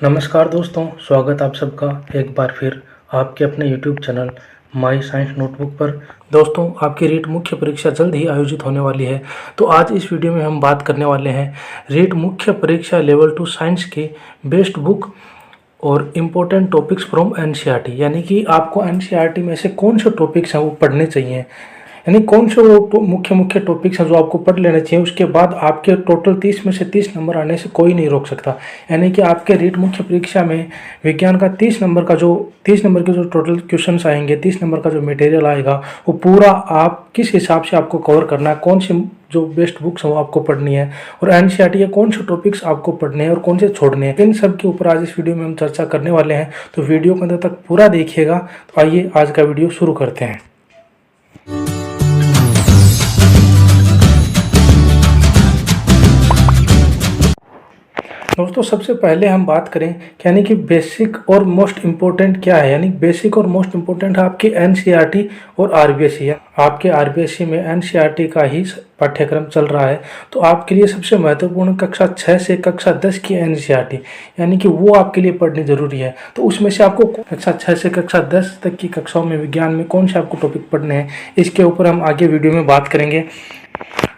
नमस्कार दोस्तों, स्वागत आप सबका एक बार फिर आपके अपने YouTube channel my science notebook पर। दोस्तों, आपकी रीट मुख्य परीक्षा जल्द ही आयोजित होने वाली है। तो आज इस वीडियो में हम बात करने वाले हैं रीट मुख्य परीक्षा लेवल 2 साइंस की बेस्ट बुक और इम्पोर्टेंट टॉपिक्स फ्रॉम एनसीईआरटी। यानी कि आपको एनसीईआरटी में से कौन से टॉपिक्स हैं वो पढ़ने चाहिए, यानी कौन से वो मुख्य टॉपिक्स हैं जो आपको पढ़ लेने चाहिए। उसके बाद आपके टोटल 30 में से 30 नंबर आने से कोई नहीं रोक सकता। यानी कि आपके रीट मुख्य परीक्षा में विज्ञान का 30 नंबर के जो टोटल क्वेश्चंस आएंगे, 30 नंबर का जो मटेरियल आएगा, वो पूरा आप किस हिसाब से आपको कवर करना है, कौन सी जो बेस्ट बुक्स हैं वो आपको पढ़नी है और एनसीईआरटी के कौन से टॉपिक्स आपको पढ़ने हैं और कौन से छोड़ने हैं, इन सब के ऊपर आज इस वीडियो में हम चर्चा करने वाले हैं। तो वीडियो को अंत तक पूरा देखिएगा। तो आइए आज का वीडियो शुरू करते हैं। दोस्तों, सबसे पहले हम बात करें कि यानी कि बेसिक और मोस्ट इम्पोर्टेंट क्या है। यानी बेसिक और मोस्ट इम्पोर्टेंट है आपके एनसीईआरटी और आरबीएसई है। आपके आरबीएसई में एनसीईआरटी का ही पाठ्यक्रम चल रहा है, तो आपके लिए सबसे महत्वपूर्ण कक्षा 6 से कक्षा 10 की एनसीईआरटी, यानी कि वो आपके लिए पढ़नी जरूरी है। तो उसमें से आपको कक्षा 6 से कक्षा 10 तक की कक्षाओं में विज्ञान में कौन से आपको टॉपिक पढ़ने हैं, इसके ऊपर हम आगे वीडियो में बात करेंगे।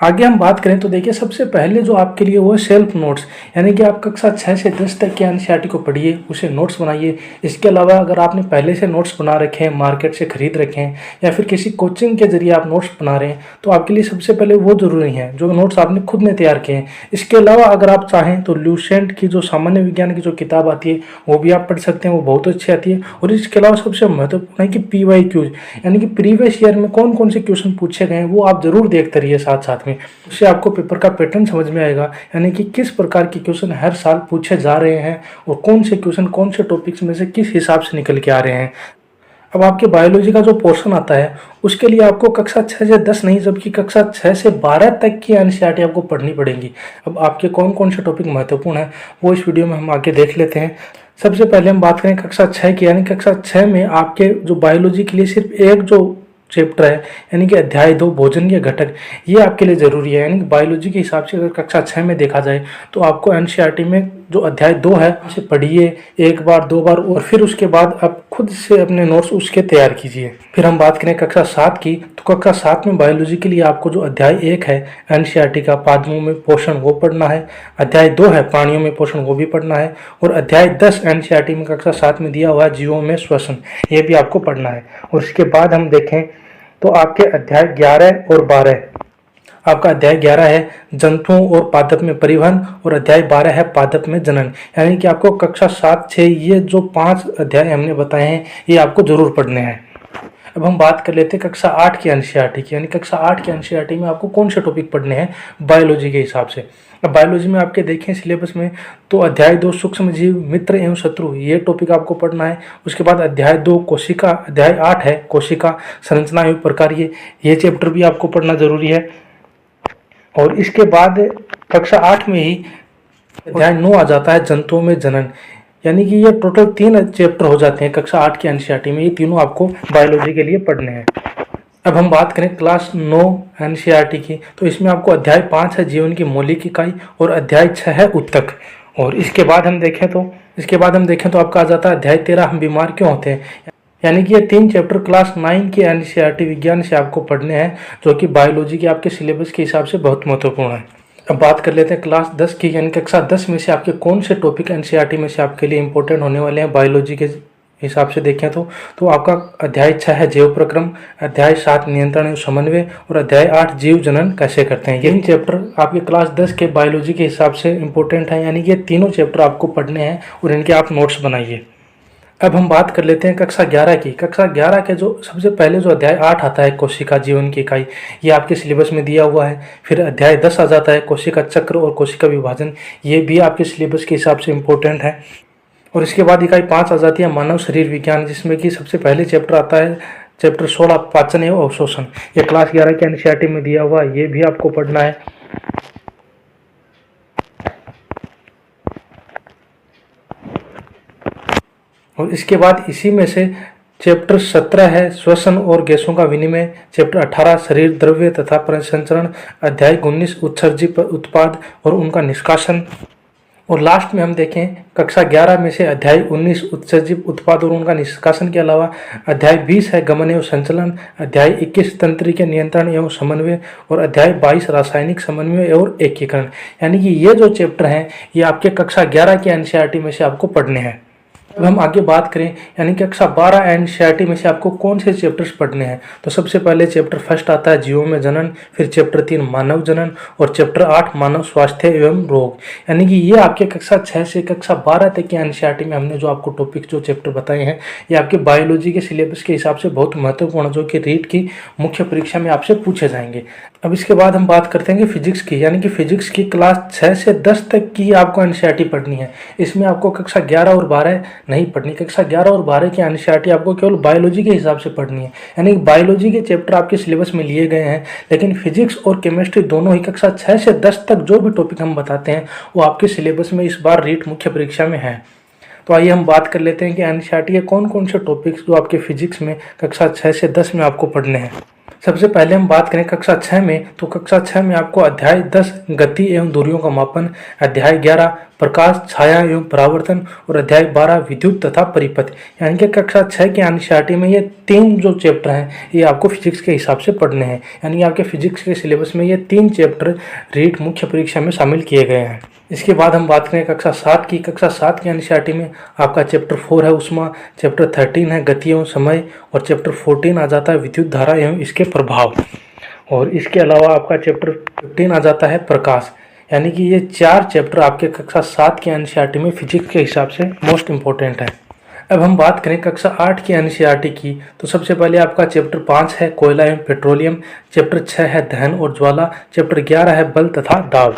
आगे हम बात करें तो देखिए, सबसे पहले जो आपके लिए वो है सेल्फ नोट्स। यानी कि आप कक्षा 6 से 10 तक के एनसीईआरटी को पढ़िए, उसे नोट्स बनाइए। इसके अलावा अगर आपने पहले से नोट्स बना रखे हैं, मार्केट से खरीद रखे हैं या फिर किसी कोचिंग के जरिए आप नोट्स बना रहे हैं, तो आपके लिए सबसे पहले वो जरूरी है जो नोट्स आपने खुद ने तैयार किए हैं। इसके अलावा अगर आप चाहें तो ल्यूसेंट की जो सामान्य विज्ञान की जो किताब आती है वो भी आप पढ़ सकते हैं, वो बहुत अच्छी आती है। और इसके अलावा सबसे महत्वपूर्ण है कि PYQs, यानी कि प्रीवियस ईयर में कौन कौन से क्वेश्चन पूछे गए हैं वो आप जरूर देखते रहिए साथ साथ में। उससे आपको पेपर का पैटर्न समझ में आएगा, यानी कि किस प्रकार के क्वेश्चन हर साल पूछे जा रहे हैं और कौन से क्वेश्चन कौन से टॉपिक्स में से किस हिसाब से निकल के आ रहे हैं। अब आपके बायोलॉजी का जो पोर्शन आता है उसके लिए आपको कक्षा 6 से 10 नहीं, जबकि कक्षा 6 से 12 तक की एनसीईआरटी आपको पढ़नी पड़ेगी। अब आपके कौन कौन से टॉपिक महत्वपूर्ण है वो इस वीडियो में हम आगे देख लेते हैं। सबसे पहले हम बात करें कक्षा 6 की। यानी कक्षा 6 में आपके जो बायोलॉजी के लिए सिर्फ एक जो चैप्टर है, यानी कि अध्याय 2 भोजन के घटक, ये आपके लिए जरूरी है। यानी कि बायोलॉजी के हिसाब से अगर कक्षा 6 में देखा जाए तो आपको एनसीईआरटी में जो अध्याय 2 है उसे पढ़िए एक बार 2 बार, और फिर उसके बाद आप खुद से अपने नोट्स उसके तैयार कीजिए। फिर हम बात करें कक्षा 7 की, तो कक्षा 7 में बायोलॉजी के लिए आपको जो अध्याय 1 है एनसीईआरटी का, पादपों में पोषण, वो पढ़ना है। अध्याय 2 है प्राणियों में पोषण, वो भी पढ़ना है। और अध्याय 10 एनसीईआरटी में कक्षा 7 में दिया हुआ है जीवों में श्वसन, ये भी आपको पढ़ना है। और इसके बाद हम देखें तो आपके अध्याय 11 और 12, आपका अध्याय 11 है जंतुओं और पादप में परिवहन और अध्याय 12 है पादप में जनन। यानी कि आपको कक्षा 7, 6 ये जो 5 अध्याय हमने बताए हैं ये आपको जरूर पढ़ने हैं। अब हम बात कर लेते हैं कक्षा 8 की एनसीईआरटी की। यानी कक्षा 8 की एनसीईआरटी में आपको कौन से टॉपिक पढ़ने हैं बायोलॉजी के हिसाब से। अब बायोलॉजी में आपके देखें सिलेबस में तो अध्याय 2 सूक्ष्म जीव, मित्र एवं शत्रु, ये टॉपिक आपको पढ़ना है। उसके बाद अध्याय 2 कोशिका, अध्याय 8 है कोशिका संरचना एवं प्रकार, ये चैप्टर भी आपको पढ़ना जरूरी है। और इसके बाद कक्षा 8 में ही अध्याय 9 आ जाता है जंतुओं में जनन। यानी कि ये टोटल 3 चैप्टर हो जाते हैं कक्षा 8 की एनसीईआरटी में, ये तीनों आपको बायोलॉजी के लिए पढ़ने हैं। अब हम बात करें क्लास 9 एनसीईआरटी की, तो इसमें आपको अध्याय 5 है जीवन की मौलिक इकाई और अध्याय 6 है उत्तक। और इसके बाद हम देखें तो आपका आ जाता है अध्याय 13 हम बीमार क्यों होते हैं। यानी कि ये 3 चैप्टर क्लास 9 की एनसीईआरटी विज्ञान से आपको पढ़ने हैं, जो कि बायोलॉजी के आपके सिलेबस के हिसाब से बहुत महत्वपूर्ण है। अब बात कर लेते हैं क्लास 10 की। यानी कक्षा 10 में से आपके कौन से टॉपिक एनसीईआरटी में से आपके लिए इंपॉर्टेंट होने वाले हैं बायोलॉजी के हिसाब से देखें तो आपका अध्याय 6 है जैव प्रक्रम, अध्याय 7 नियंत्रण एवं समन्वय और अध्याय 8 जीव जनन कैसे करते हैं। यही चैप्टर आपके क्लास 10 के बायोलॉजी के हिसाब से इंपॉर्टेंट है। यानी कि ये तीनों चैप्टर आपको पढ़ने हैं और इनके आप नोट्स बनाइए। अब हम बात कर लेते हैं कक्षा 11 की। कक्षा 11 के जो सबसे पहले जो अध्याय 8 आता है कोशिका जीवन की इकाई, ये आपके सिलेबस में दिया हुआ है। फिर अध्याय 10 आ जाता है कोशिका चक्र और कोशिका विभाजन, ये भी आपके सिलेबस के हिसाब से इम्पोर्टेंट है। और इसके बाद इकाई 5 आ जाती है मानव शरीर विज्ञान, जिसमें कि सबसे पहले चैप्टर आता है चैप्टर 16 पाचन एवं अवशोषण, ये क्लास 11 के एनसीईआरटी में दिया हुआ है, ये भी आपको पढ़ना है। और इसके बाद इसी में से चैप्टर 17 है श्वसन और गैसों का विनिमय, चैप्टर 18 शरीर द्रव्य तथा प्रसंचरण, अध्याय 19 उत्सर्जित उत्पाद और उनका निष्कासन, और लास्ट में हम देखें कक्षा 11 में से अध्याय 19 उत्सर्जित उत्पाद और उनका निष्कासन के अलावा अध्याय 20 है गमन एवं संचलन, अध्याय 21 तंत्रिका नियंत्रण एवं समन्वय और अध्याय 22 रासायनिक समन्वय और एकीकरण। यानी कि ये जो चैप्टर हैं ये आपके कक्षा 11 के एनसीईआरटी में से आपको पढ़ने हैं। अब हम आगे बात करें यानी कि कक्षा 12 एनसीईआरटी में से आपको कौन से चैप्टर्स पढ़ने हैं, तो सबसे पहले चैप्टर फर्स्ट आता है जीवों में जनन, फिर चैप्टर 3 मानव जनन और चैप्टर 8 मानव स्वास्थ्य एवं रोग। यानी कि ये आपके कक्षा 6 से कक्षा 12 तक के एनसीईआरटी में हमने जो आपको टॉपिक जो चैप्टर बताए हैं ये आपके बायोलॉजी के सिलेबस के हिसाब से बहुत महत्वपूर्ण, जो कि रीट की मुख्य परीक्षा में आपसे पूछे जाएंगे। अब इसके बाद हम बात करते हैं कि फिजिक्स की, यानी कि फिजिक्स की क्लास 6 से 10 तक की आपको एनसीईआरटी पढ़नी है। इसमें आपको कक्षा 11 और 12 नहीं पढ़नी। कक्षा 11 और 12 की एनसीईआरटी आपको केवल बायोलॉजी के हिसाब से पढ़नी है, यानी बायोलॉजी के चैप्टर आपके सिलेबस में लिए गए हैं, लेकिन फिजिक्स और केमिस्ट्री दोनों ही कक्षा 6 से 10 तक जो भी टॉपिक हम बताते हैं वो आपके सिलेबस में इस बार रीट मुख्य परीक्षा में है। तो आइए हम बात कर लेते हैं कि एनसीईआरटी के कौन कौन से टॉपिक्स जो आपके फिजिक्स में कक्षा 6 से 10 में आपको पढ़ने हैं। सबसे पहले हम बात करें कक्षा 6 में, तो कक्षा 6 में आपको अध्याय 10 गति एवं दूरियों का मापन, अध्याय 11 प्रकाश छाया एवं परावर्तन और अध्याय 12 विद्युत तथा परिपथ। यानी कि कक्षा 6 के एनसीईआरटी में ये 3 जो चैप्टर हैं ये आपको फिजिक्स के हिसाब से पढ़ने हैं। यानी कि आपके फिजिक्स के सिलेबस में ये 3 चैप्टर रीट मुख्य परीक्षा में शामिल किए गए हैं। इसके बाद हम बात करें कक्षा 7 की। कक्षा 7 की एनसीईआरटी में आपका चैप्टर 4 है उष्मा, चैप्टर 13 है गति एवं समय और चैप्टर 14 आ जाता है विद्युत धारा एवं इसके प्रभाव। और इसके अलावा आपका चैप्टर 15 आ जाता है प्रकाश। यानी कि ये 4 चैप्टर आपके कक्षा 7 के एनसीईआरटी में फिजिक्स के हिसाब से मोस्ट इम्पोर्टेंट है। अब हम बात करें कक्षा 8 की एनसीईआरटी की, तो सबसे पहले आपका चैप्टर 5 है कोयला एवं पेट्रोलियम, चैप्टर 6 है दहन और ज्वाला, चैप्टर 11 है बल तथा दाब।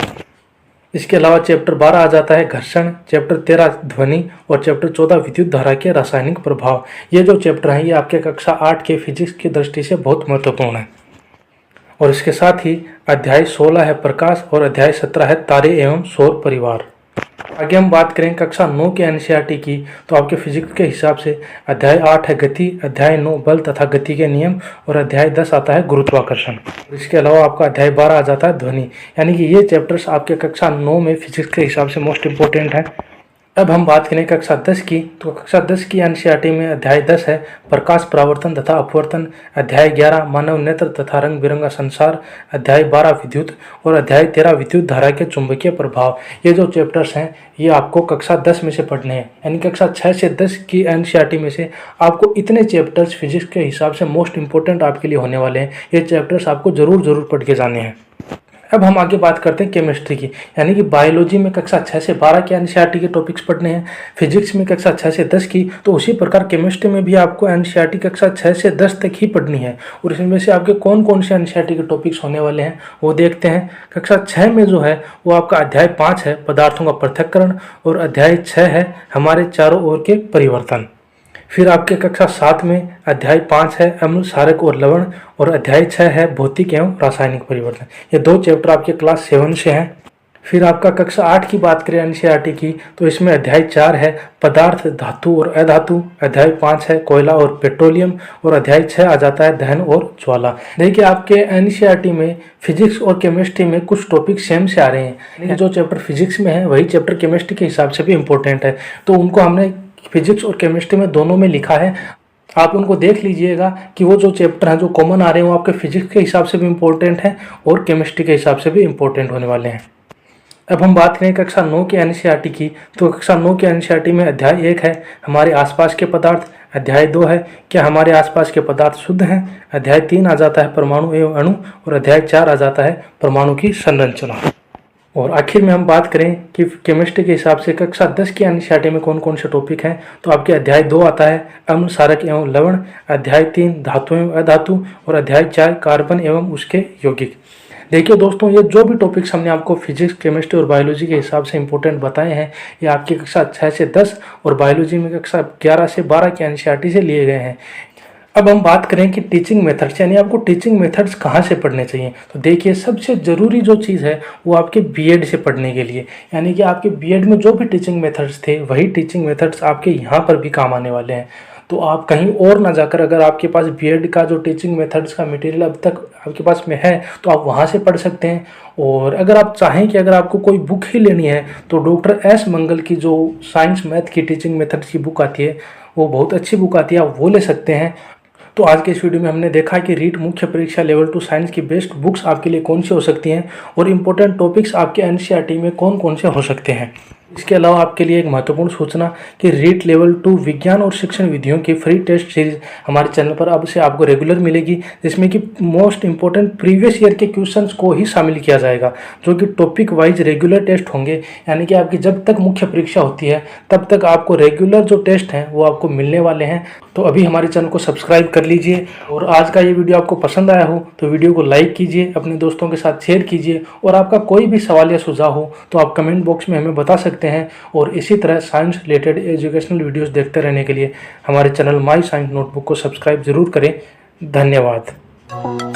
इसके अलावा चैप्टर 12 आ जाता है घर्षण, चैप्टर 13 ध्वनि और चैप्टर 14 विद्युत धारा के रासायनिक प्रभाव। ये जो चैप्टर हैं ये आपके कक्षा 8 के फिजिक्स की दृष्टि से बहुत महत्वपूर्ण है। और इसके साथ ही अध्याय 16 है प्रकाश और अध्याय 17 है तारे एवं सौर परिवार। आगे हम बात करें कक्षा 9 के एनसीईआरटी की, तो आपके फिजिक्स के हिसाब से अध्याय 8 है गति, अध्याय 9 बल तथा गति के नियम और अध्याय 10 आता है गुरुत्वाकर्षण। इसके अलावा आपका अध्याय 12 आ जाता है ध्वनि। यानी कि ये चैप्टर्स आपके कक्षा 9 में फिजिक्स के हिसाब से मोस्ट इंपोर्टेंट है। अब हम बात करें कक्षा 10 की, तो कक्षा 10 की एनसीईआरटी में अध्याय 10 है प्रकाश परावर्तन तथा अपवर्तन, अध्याय 11 मानव नेत्र तथा रंग बिरंगा संसार, अध्याय 12 विद्युत और अध्याय 13 विद्युत धारा के चुंबकीय प्रभाव। ये जो चैप्टर्स हैं ये आपको कक्षा 10 में से पढ़ने हैं। यानी कक्षा 6 से 10 की एनसीईआरटी में से आपको इतने चैप्टर्स फिजिक्स के हिसाब से मोस्ट इंपोर्टेंट आपके लिए होने वाले हैं। ये चैप्टर्स आपको जरूर पढ़ के जाने हैं। अब हम आगे बात करते हैं केमिस्ट्री की, यानी कि बायोलॉजी में कक्षा 6 से 12 के एनसीईआरटी के टॉपिक्स पढ़ने हैं, फिजिक्स में कक्षा 6 से 10 की, तो उसी प्रकार केमिस्ट्री में भी आपको एनसीईआरटी कक्षा 6 से 10 तक ही पढ़नी है। और इसमें से आपके कौन कौन से एनसीईआरटी के टॉपिक्स होने वाले हैं वो देखते हैं। कक्षा 6 में जो है वो आपका अध्याय 5 है पदार्थों का पृथक्करण और अध्याय 6 है हमारे चारों ओर के परिवर्तन। फिर आपके कक्षा 7 में अध्याय 5 है अम्ल क्षारक और लवण और अध्याय 6 है भौतिक एवं रासायनिक परिवर्तन। ये 2 चैप्टर आपके क्लास 7 से हैं। फिर आपका कक्षा 8 की बात करें एनसीईआरटी की, तो इसमें अध्याय 4 है पदार्थ धातु और अधातु, अध्याय 5 है कोयला और पेट्रोलियम और अध्याय 6 आ जाता है दहन और ज्वाला। देखिए आपके एनसीईआरटी में फिजिक्स और केमिस्ट्री में कुछ टॉपिक सेम से आ रहे हैं। जो चैप्टर फिजिक्स में है वही चैप्टर केमिस्ट्री के हिसाब से भी इम्पोर्टेंट है, तो उनको हमने फिजिक्स और केमिस्ट्री में दोनों में लिखा है। आप उनको देख लीजिएगा कि वो जो चैप्टर हैं जो कॉमन आ रहे हैं वो आपके फिजिक्स के हिसाब से भी इम्पोर्टेंट हैं और केमिस्ट्री के हिसाब से भी इम्पोर्टेंट होने वाले हैं। अब हम बात करें कक्षा 9 के एनसीईआरटी की, तो कक्षा 9 के एनसीईआरटी में अध्याय 1 है हमारे आसपास के पदार्थ, अध्याय 2 है क्या हमारे आसपास के पदार्थ शुद्ध हैं, अध्याय 3 आ जाता है परमाणु एवं अणु और अध्याय 4 आ जाता है परमाणु की संरचना। और आखिर में हम बात करें कि केमिस्ट्री के हिसाब से कक्षा 10 की एनसीईआरटी में कौन कौन से टॉपिक हैं, तो आपके अध्याय 2 आता है अम्ल क्षारक एवं लवण, अध्याय 3 धातु एवं अधातु और अध्याय 4 कार्बन एवं उसके यौगिक। देखिए दोस्तों, ये जो भी टॉपिक्स हमने आपको फिजिक्स केमिस्ट्री और बायोलॉजी के हिसाब से इंपॉर्टेंट बताए हैं ये आपकी कक्षा 6 से 10 और बायोलॉजी में कक्षा 11 से 12 की एनसीईआरटी से लिए गए हैं। अब हम बात करें कि टीचिंग मेथड्स, यानी आपको टीचिंग मेथड्स कहाँ से पढ़ने चाहिए, तो देखिए सबसे ज़रूरी जो चीज़ है वो आपके बीएड से पढ़ने के लिए, यानी कि आपके बीएड में जो भी टीचिंग मेथड्स थे वही टीचिंग मेथड्स आपके यहाँ पर भी काम आने वाले हैं। तो आप कहीं और ना जाकर, अगर आपके पास बीएड का जो टीचिंग मेथड्स का मटेरियल अब तक आपके पास में है तो आप वहाँ से पढ़ सकते हैं। और अगर आप चाहें कि अगर आपको कोई बुक ही लेनी है तो डॉक्टर एस मंगल की जो साइंस मैथ की टीचिंग मेथड्स की बुक आती है वो बहुत अच्छी बुक आती है, आप वो ले सकते हैं। तो आज के इस वीडियो में हमने देखा कि रीट मुख्य परीक्षा लेवल 2 साइंस की बेस्ट बुक्स आपके लिए कौन सी हो सकती हैं और इम्पोर्टेंट टॉपिक्स आपके एनसीईआरटी में कौन कौन से हो सकते हैं। इसके अलावा आपके लिए एक महत्वपूर्ण सूचना कि रीट लेवल 2 विज्ञान और शिक्षण विधियों की फ्री टेस्ट सीरीज हमारे चैनल पर अब से आपको रेगुलर मिलेगी, जिसमें कि मोस्ट इंपॉर्टेंट प्रीवियस ईयर के क्वेश्चंस को ही शामिल किया जाएगा, जो कि टॉपिक वाइज रेगुलर टेस्ट होंगे। यानी कि आपकी जब तक मुख्य परीक्षा होती है तब तक आपको रेगुलर जो टेस्ट हैं वो आपको मिलने वाले हैं। तो अभी हमारे चैनल को सब्सक्राइब कर लीजिए और आज का ये वीडियो आपको पसंद आया हो तो वीडियो को लाइक कीजिए, अपने दोस्तों के साथ शेयर कीजिए और आपका कोई भी सवाल या सुझाव हो तो आप कमेंट बॉक्स में हमें बता सकते हैं। और इसी तरह साइंस रिलेटेड एजुकेशनल वीडियोस देखते रहने के लिए हमारे चैनल माई साइंस नोटबुक को सब्सक्राइब जरूर करें। धन्यवाद।